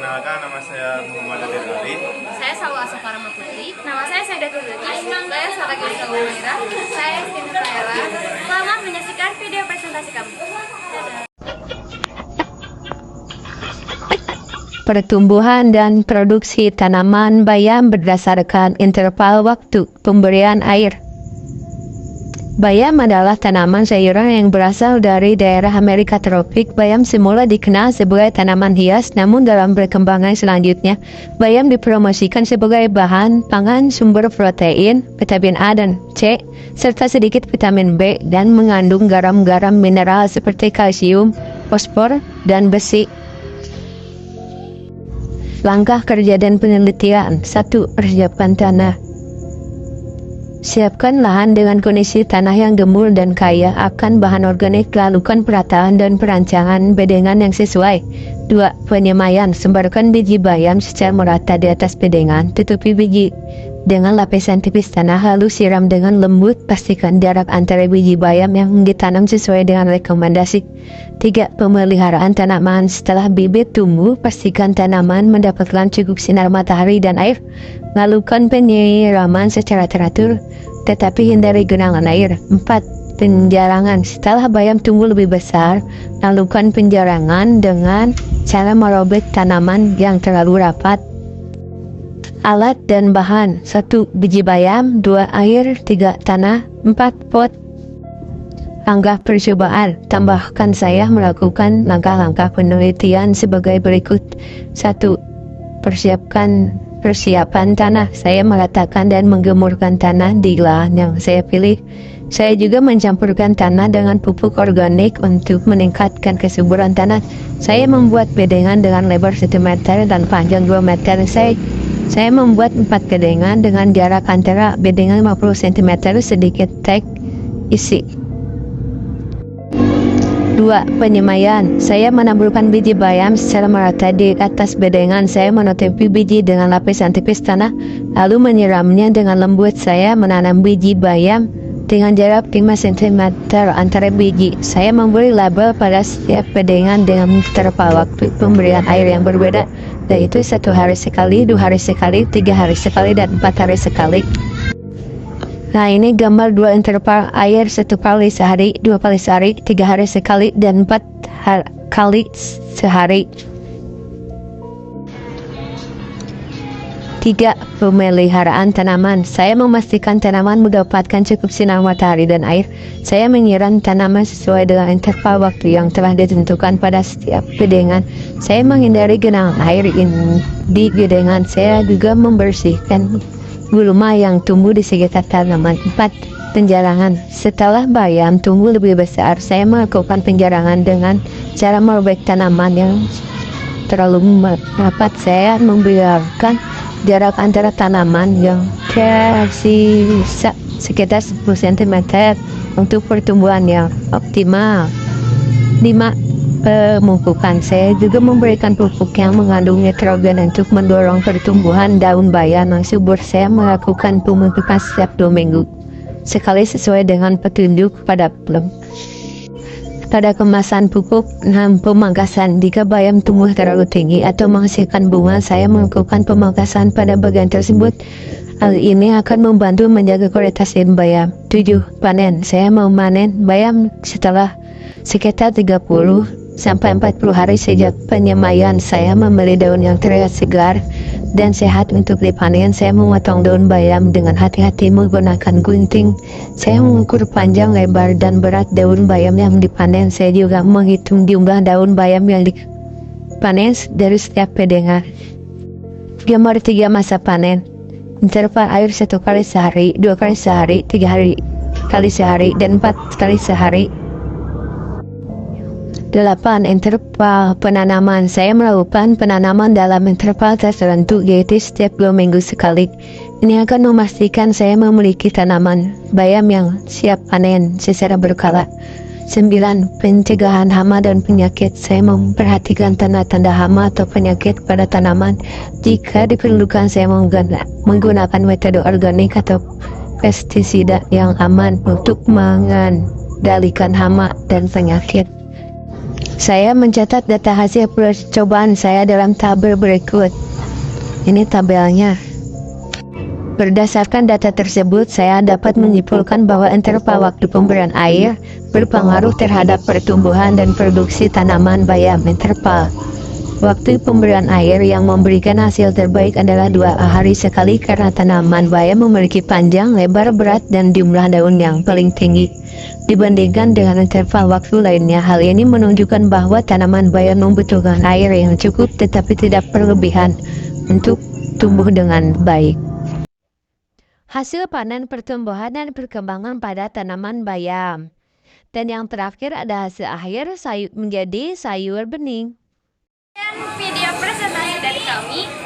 Perkenalkan, nama saya Muhammad Adil Arif. Saya Salwa Sofarama Putri. Nama saya Saidatul Zulkifli. Saya Saragil Saumira. Saya Sinta Ella. Selamat menyaksikan video presentasi kami. Pertumbuhan dan produksi tanaman bayam berdasarkan interval waktu pemberian air. Bayam adalah tanaman sayuran yang berasal dari daerah Amerika tropik. Bayam semula dikenal sebagai tanaman hias, namun dalam perkembangan selanjutnya, bayam dipromosikan sebagai bahan pangan sumber protein, vitamin A dan C, serta sedikit vitamin B, dan mengandung garam-garam mineral seperti kalsium, fosfor, dan besi. Langkah kerja dan penelitian. 1. Persiapkan tanah. Siapkan lahan dengan kondisi tanah yang gembur dan kaya akan bahan organik. Lakukan perataan dan perancangan bedengan yang sesuai. 2. Penyemaian. Sebarkan biji bayam secara merata di atas bedengan. Tutupi biji dengan lapisan tipis tanah, lalu siram dengan lembut. Pastikan jarak antara biji bayam yang ditanam sesuai dengan rekomendasi. 3. Pemeliharaan tanaman. Setelah bibit tumbuh, pastikan tanaman mendapatkan cukup sinar matahari dan air. Lakukan penyiraman secara teratur, tetapi hindari genangan air. 4. Penjarangan. Setelah bayam tumbuh lebih besar, lakukan penjarangan dengan cara merobek tanaman yang terlalu rapat. Alat dan bahan. 1. Biji bayam. 2. Air. 3. Tanah. 4. Pot. Langkah percobaan. Tambahkan saya melakukan langkah-langkah penelitian sebagai berikut. 1. Persiapan tanah. Saya meratakan dan menggemurkan tanah di lahan yang saya pilih. Saya juga mencampurkan tanah dengan pupuk organik untuk meningkatkan kesuburan tanah. Saya membuat bedengan dengan lebar 1 meter dan panjang 2 meter. Saya membuat 4 bedengan dengan jarak antara bedengan 50 cm, sedikit tek isi. 2. Penyemaian. Saya menaburkan biji bayam secara merata di atas bedengan. Saya menutupi biji dengan lapisan tipis tanah, lalu menyiramnya dengan lembut. Saya menanam biji bayam dengan jarak 5 cm antara biji. Saya memberi label pada setiap bedengan dengan interval waktu pemberian air yang berbeda, yaitu 1 hari sekali, 2 hari sekali, 3 hari sekali, dan 4 hari sekali. Nah, ini gambar 2 interval air, 1 kali sehari, 2 kali sehari, 3 hari sekali, dan 4 kali sehari. 3. Pemeliharaan tanaman. Saya memastikan tanaman mendapatkan cukup sinar matahari dan air. Saya menyiram tanaman sesuai dengan interval waktu yang telah ditentukan pada setiap bedengan. Saya menghindari genangan air di bedengan. Saya juga membersihkan gulma yang tumbuh di sekitar tanaman. 4. Penjarangan. Setelah bayam tumbuh lebih besar, saya melakukan penjarangan dengan cara merobek tanaman yang terlalu rapat. Saya membiarkan jarak antara tanaman yang tersisa sekitar 10 cm untuk pertumbuhan yang optimal. 5. Pemupukan. Saya juga memberikan pupuk yang mengandung nitrogen untuk mendorong pertumbuhan daun bayam yang subur. Saya melakukan pemupukan setiap 2 minggu sekali sesuai dengan petunjuk pada film. Pada kemasan pupuk. 6. Pemangkasan. Jika bayam tumbuh terlalu tinggi atau menghasilkan bunga, saya melakukan pemangkasan pada bagian tersebut. Hal ini akan membantu menjaga kualitas bayam. 7. Panen. Saya memanen bayam setelah sekitar 30 sampai 40 hari sejak penyemaian. Saya memilih daun yang terlihat segar dan sehat untuk dipanen. Saya memotong daun bayam dengan hati-hati menggunakan gunting. Saya mengukur panjang, lebar, dan berat daun bayam yang dipanen. Saya juga menghitung jumlah daun bayam yang dipanen dari setiap bedengan. Gambar 3 masa panen. Interval air 1 kali sehari, 2 kali sehari, 3 kali sehari, dan 4 kali sehari. 8. Interval penanaman. Saya melakukan penanaman dalam interval tertentu, yaitu setiap 2 minggu sekali. Ini akan memastikan saya memiliki tanaman bayam yang siap panen secara berkala. 9. Pencegahan hama dan penyakit. Saya memperhatikan tanda-tanda hama atau penyakit pada tanaman. Jika diperlukan, saya menggunakan metode organik atau pestisida yang aman untuk mengendalikan hama dan penyakit. Saya mencatat data hasil percobaan saya dalam tabel berikut. Ini tabelnya. Berdasarkan data tersebut, saya dapat menyimpulkan bahwa interval waktu pemberian air berpengaruh terhadap pertumbuhan dan produksi tanaman bayam. Interval waktu pemberian air yang memberikan hasil terbaik adalah 2 hari sekali karena tanaman bayam memiliki panjang, lebar, berat, dan jumlah daun yang paling tinggi dibandingkan dengan interval waktu lainnya. Hal ini menunjukkan bahwa tanaman bayam membutuhkan air yang cukup tetapi tidak berlebihan untuk tumbuh dengan baik. Hasil panen pertumbuhan dan perkembangan pada tanaman bayam. Dan yang terakhir ada hasil akhir menjadi sayur bening. Video presentasi dari kami.